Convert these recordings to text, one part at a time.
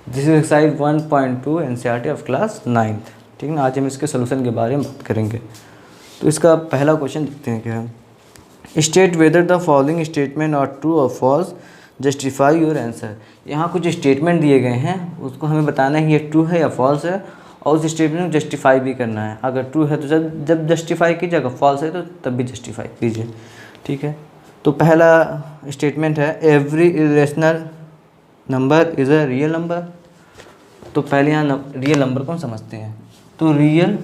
This is exercise 1.2 NCERT of class 9th। ठीक है ना, आज हम इसके सोल्यूशन के बारे में बात करेंगे। तो इसका पहला क्वेश्चन देखते हैं क्या है। State whether the following statement are true और फॉल्स, जस्टिफाई योर आंसर। यहाँ कुछ स्टेटमेंट दिए गए हैं, उसको हमें बताना है ये ट्रू है या फॉल्स है, और उस स्टेटमेंट को जस्टिफाई भी करना है। अगर ट्रू है तो जब जस्टिफाई कीजिए, अगर फॉल्स है तो तब भी जस्टिफाई कीजिए। ठीक है, तो पहला स्टेटमेंट है every irrational number is a real number. तो पहले यहाँ रियल नंबर को हम समझते हैं। तो रियल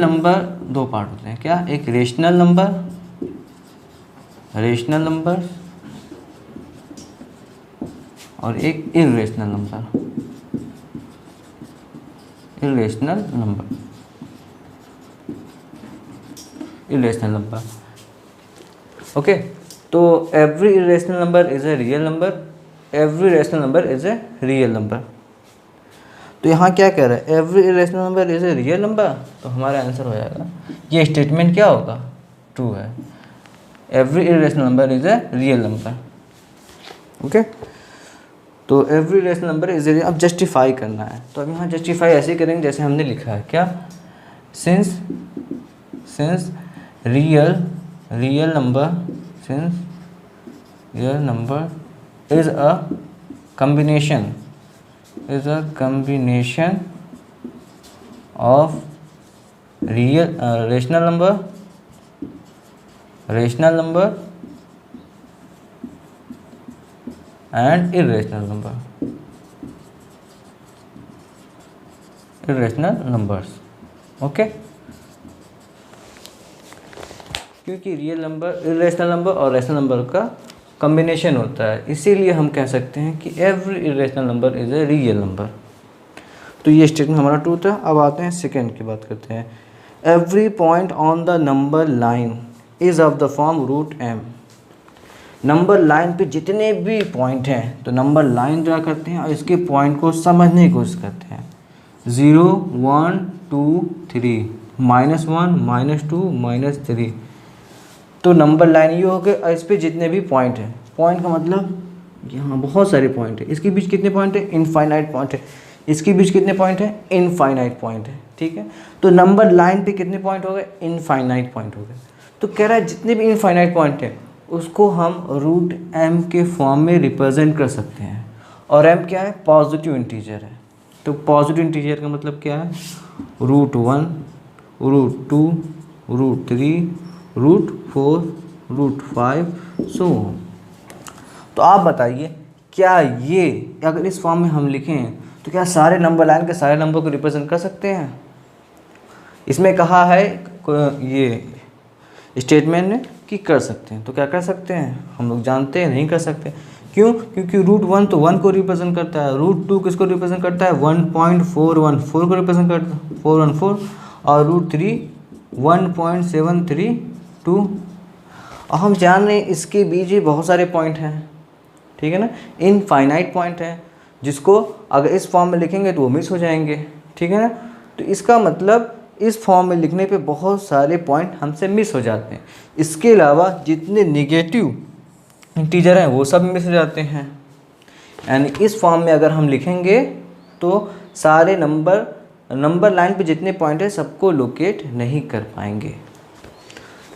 नंबर दो पार्ट होते हैं क्या, एक रेशनल नंबर और एक इरेशनल नंबर। ओके, तो every irrational number is a real number, every rational number is a real number. तो यहाँ क्या कह रहा है, every irrational number is a real number, तो हमारा आंसर हो जाएगा ये स्टेटमेंट क्या होगा, ट्रू है। Every irrational number is a real number. Okay, तो every rational number is a, अब जस्टिफाई करना है। तो अब यहाँ जस्टिफाई ऐसे करेंगे जैसे हमने लिखा है क्या, since real number is a combination of rational number and irrational numbers। Okay, क्योंकि रियल नंबर, इरेशनल नंबर और रेशनल नंबर का कॉम्बिनेशन होता है, इसीलिए हम कह सकते हैं कि every irrational number is a real number. तो ये स्टेटमेंट हमारा ट्रू था। अब आते हैं सेकंड की बात करते हैं। Every point on the number line is of the form root m. Number line पे जितने भी पॉइंट हैं, तो नंबर लाइन ड्रा करते हैं और इसके पॉइंट को समझने की कोशिश करते हैं। 0 1 2 3, -1 -2 -3। तो नंबर लाइन ये हो गए, और इस पर जितने भी पॉइंट हैं, पॉइंट का मतलब यहाँ बहुत सारे पॉइंट है, इसके बीच कितने पॉइंट है, इनफाइनाइट पॉइंट है, इसके बीच कितने पॉइंट है, इनफाइनाइट पॉइंट है। ठीक है, तो नंबर लाइन पे कितने पॉइंट हो गए, इनफाइनाइट पॉइंट हो गए। तो कह रहा है जितने भी इनफाइनाइट पॉइंट है उसको हम रूट एम के फॉर्म में रिप्रेजेंट कर सकते हैं। और एम क्या है, पॉजिटिव इंटीजर है। तो पॉजिटिव इंटीजर का मतलब क्या है, √1 √2 √3 √4 √5 सो। तो आप बताइए, क्या ये अगर इस फॉर्म में हम लिखें तो क्या सारे नंबर लाइन के सारे नंबर को रिप्रेजेंट कर सकते हैं। इसमें कहा है ये स्टेटमेंट ने कि कर सकते हैं। तो क्या कर सकते हैं, हम लोग जानते हैं नहीं कर सकते। क्यों, क्योंकि √1 तो 1 को रिप्रेजेंट करता है, √2 किसको रिप्रेजेंट करता है, 1.414 को रिप्रेजेंट करता है 414, और √3 1.732। और हम जान रहे हैं इसके बीच ही बहुत सारे पॉइंट हैं। ठीक है ना, इनफाइनाइट पॉइंट है, जिसको अगर इस फॉर्म में लिखेंगे तो वो मिस हो जाएंगे। ठीक है ना, तो इसका मतलब इस फॉर्म में लिखने पे बहुत सारे पॉइंट हमसे मिस हो जाते हैं। इसके अलावा जितने निगेटिव इंटीजर हैं वो सब मिस हो जाते हैं। यानी इस फॉर्म में अगर हम लिखेंगे तो सारे नंबर लाइन पे जितने पॉइंट है सबको लोकेट नहीं कर पाएंगे।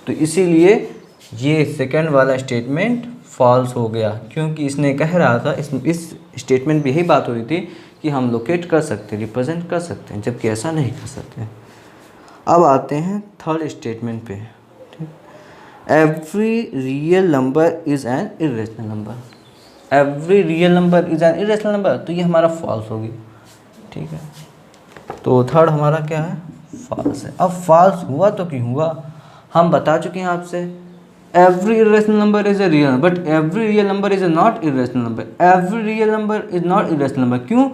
तो इसीलिए ये सेकंड वाला स्टेटमेंट फॉल्स हो गया, क्योंकि इसने कह रहा था, इस स्टेटमेंट में यही बात हो रही थी कि हम लोकेट कर सकते, रिप्रेजेंट कर सकते हैं, जबकि ऐसा नहीं कर सकते। अब आते हैं थर्ड स्टेटमेंट पे। Every real number is an irrational number. Every real number is an irrational number, तो ये हमारा फॉल्स होगी। ठीक है, तो थर्ड हमारा क्या है, फॉल्स है। अब फॉल्स हुआ तो क्यों हुआ, हम बता चुके हैं आपसे। Every irrational number is a real number, but every real number is A not irrational number. Every real number is not irrational number. क्यों,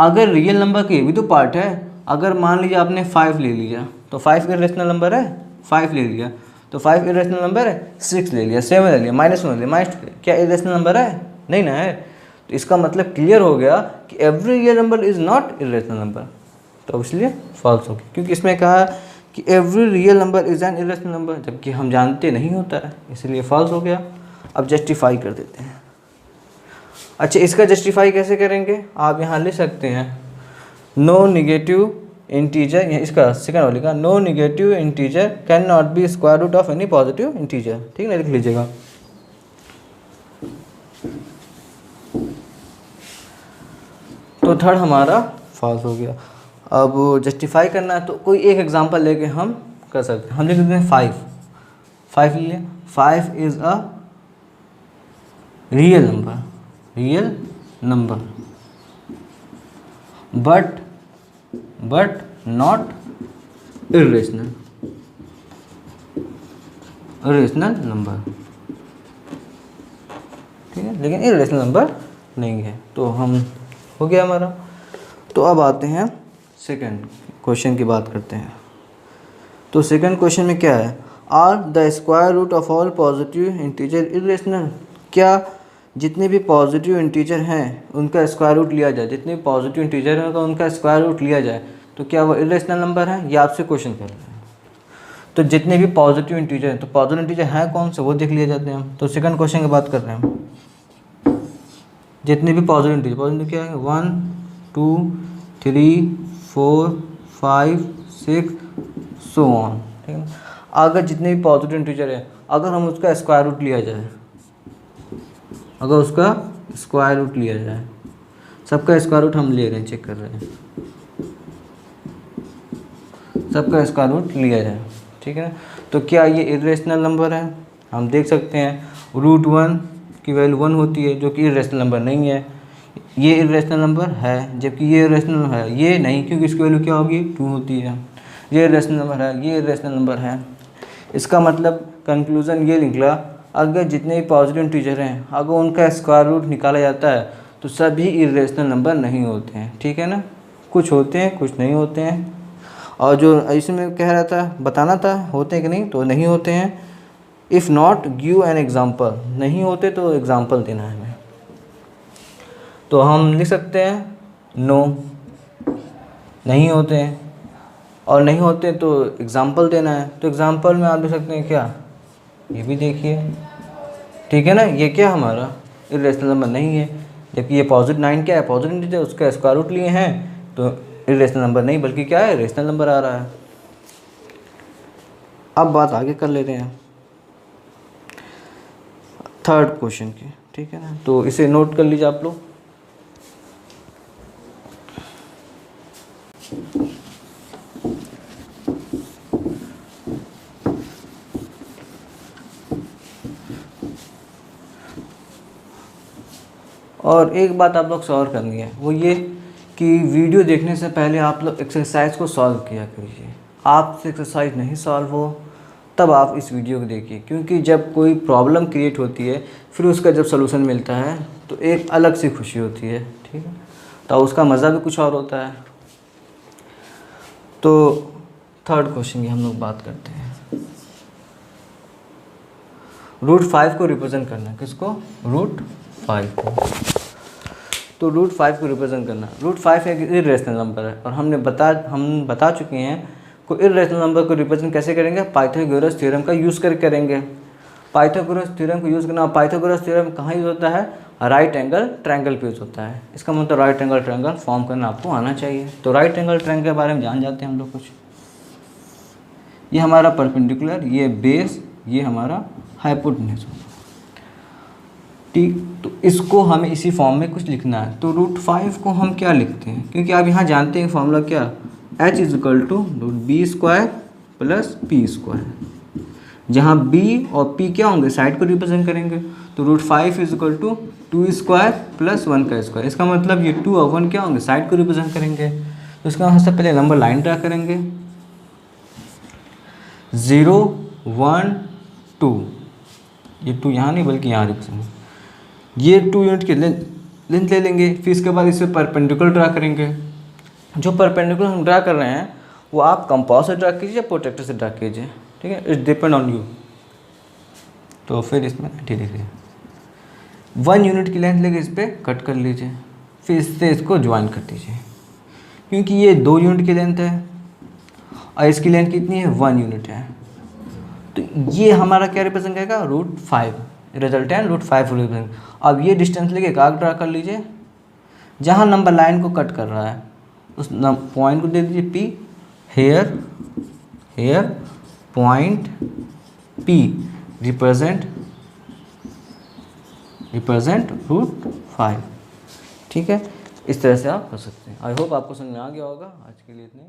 अगर रियल नंबर के भी तो पार्ट है। अगर मान लीजिए आपने 5 ले लिया, तो 5 इरेशनल नंबर है, 5 ले लिया तो 5 इरेशनल नंबर है, 6 ले लिया, 7 ले लिया, -1 ले लिया, -2, क्या इरेशनल नंबर है, नहीं ना है। तो इसका मतलब क्लियर हो गया कि every real number is not irrational number, तो इसलिए फॉल्स हो गया। क्योंकि इसमें कहा कि every real number is an irrational number, जबकि हम जानते नहीं होता है, इसलिए फॉल्स हो गया। अब जस्टिफाई कर देते हैं। अच्छा, इसका जस्टिफाई कैसे करेंगे? आप यहाँ लिख सकते हैं नो निगेटिव इंटीजर, इसका सेकंड वाले का no negative integer can not be square root of any positive integer. ठीक है ना, लिख लीजिएगा। तो थर्ड हमारा फॉल्स हो गया। अब जस्टिफाई करना है तो कोई एक एग्जांपल लेके हम कर सकते हैं। हम लिख देते हैं 5 लिए। 5 is a real number but not irrational number. ठीक है, लेकिन इरेशनल नंबर नहीं है। तो हम हो गया हमारा। तो अब आते हैं सेकंड क्वेश्चन की बात करते हैं। तो सेकंड क्वेश्चन में क्या है? Are the square root of all positive integer irrational? क्या जितने भी पॉजिटिव इंटीजर हैं उनका स्क्वायर रूट लिया जाए, जितने भी पॉजिटिव इंटीजर हैं उनका स्क्वायर रूट लिया जाए तो क्या वो इरेशनल नंबर है? ये आपसे क्वेश्चन कर रहे हैं। तो जितने भी पॉजिटिव इंटीजर हैं, तो पॉजिटिव इंटीजर हैं कौन से, वो देख लिए जाते हैं हम। तो सेकंड क्वेश्चन की बात कर रहे हैं हम। जितने भी पॉजिटिव इंटीजर क्या है? 1 2 3 4 5 6 सो ऑन। ठीक है, अगर जितने भी पॉजिटिव इंटीजर हैं, अगर हम उसका स्क्वायर रूट लिया जाए, सबका स्क्वायर रूट हम ले रहे हैं, चेक कर रहे हैं, सबका स्क्वायर रूट लिया जाए। ठीक है, तो क्या ये इरेशनल नंबर है? हम देख सकते हैं रूट 1 की वैल्यू 1 होती है, जो कि इरेशनल नंबर नहीं है। ये इरेशनल नंबर है, जबकि ये इरेशनल है, ये नहीं, क्योंकि इसकी वैल्यू क्या होगी? 2 होती है। ये इरेशनल नंबर है, ये इरेशनल नंबर है। इसका मतलब कंक्लूज़न ये निकला, अगर जितने भी पॉजिटिव इंटीजर हैं, अगर उनका स्क्वायर रूट निकाला जाता है तो सभी इरेशनल नंबर नहीं होते हैं। ठीक है ना, कुछ होते हैं, कुछ नहीं होते हैं। और जो इसमें कह रहा था, बताना था होते हैं कि नहीं, तो नहीं होते हैं। If not give an example, नहीं होते तो एग्जाम्पल देना है हमें। तो हम लिख सकते हैं नो, नहीं होते हैं, और नहीं होते तो एग्जाम्पल देना है। तो एग्जाम्पल में आप लिख सकते हैं क्या? ये भी देखिए, ठीक है ना, ये क्या हमारा इरेशनल नंबर नहीं है, जबकि ये पॉजिटिव 9 क्या है? पॉजिटिव इंटीजर, उसका स्क्वायर रूट लिए हैं तो इरेशनल नंबर नहीं, बल्कि क्या है? रेशनल नंबर आ रहा है। अब बात आगे कर लेते हैं थर्ड क्वेश्चन की। ठीक है ना, तो इसे नोट कर लीजिए आप लोग। और एक बात आप लोग सॉल्व करनी है, वो ये कि वीडियो देखने से पहले आप लोग एक्सरसाइज को सॉल्व किया करिए। आपसे एक्सरसाइज नहीं सॉल्व हो तब आप इस वीडियो को देखिए, क्योंकि जब कोई प्रॉब्लम क्रिएट होती है फिर उसका जब सलूशन मिलता है तो एक अलग सी खुशी होती है। ठीक है, तो उसका मज़ा भी कुछ और होता है। तो थर्ड क्वेश्चन की हम लोग बात करते हैं। रूट 5 को रिप्रेजेंट करना है, किसको? रूट 5 को। तो रूट 5 को रिप्रेजेंट करना, रूट 5 एक इरेशनल नंबर है, और हम बता चुके हैं को इरेशनल नंबर को रिप्रेजेंट कैसे करेंगे? पाइथागोरस थ्योरम का यूज़ करके करेंगे। पाइथागोरस थ्योरम को यूज़ करना, पाइथागोरस थ्योरम कहाँ यूज़ होता है? राइट एंगल ट्रायंगल पे यूज़ होता है। इसका मतलब राइट एंगल ट्रायंगल फॉर्म करना आपको आना चाहिए। तो राइट एंगल ट्रायंगल के बारे में जान जाते हैं हम लोग कुछ। ये हमारा परपेंडिकुलर, ये बेस, ये हमारा हाइपोटेन्यूज। ठीक, तो इसको हमें इसी फॉर्म में कुछ लिखना है। तो रूट 5 को हम क्या लिखते हैं? क्योंकि आप यहाँ जानते हैं फॉर्मूला क्या, h is equal to b square plus p square, जहाँ b और p क्या होंगे? साइड को रिप्रेजेंट करेंगे। तो root 5 is equal to 2 square plus 1 का स्क्वायर। इसका मतलब ये 2 और 1 क्या होंगे? साइड को रिप्रेजेंट करेंगे। तो इसका सबसे पहले नंबर लाइन ड्रा करेंगे, 0 1 2, ये 2 यहाँ नहीं बल्कि यहाँ रिप्रेजेंट, ये 2 यूनिट की लेंथ ले लेंगे। फिर इसके बाद इसे परपेंडिकुलर ड्रा करेंगे। जो परपेंडिकुलर हम ड्रा कर रहे हैं वो आप कंपास से ड्रा कीजिए या प्रोटेक्टर से ड्रा कीजिए। ठीक है, इट्स डिपेंड ऑन यू। तो फिर इसमें ठीक है 1 यूनिट की लेंथ लेके इस पर कट कर लीजिए, फिर इससे इसको ज्वाइन कर दीजिए, क्योंकि ये 2 यूनिट की लेंथ है और इसकी लेंथ कितनी है? 1 यूनिट है। तो ये हमारा क्या रिप्रेजेंट करेगा? रूट 5। रिजल्टेंट √5। अब ये डिस्टेंस लेके एक आर्क ड्रा कर लीजिए, जहाँ नंबर लाइन को कट कर रहा है उस पॉइंट को दे दीजिए P, here point P represent √5। ठीक है, इस तरह से आप कर सकते हैं। आई होप आपको समझ में आ गया होगा। आज के लिए इतने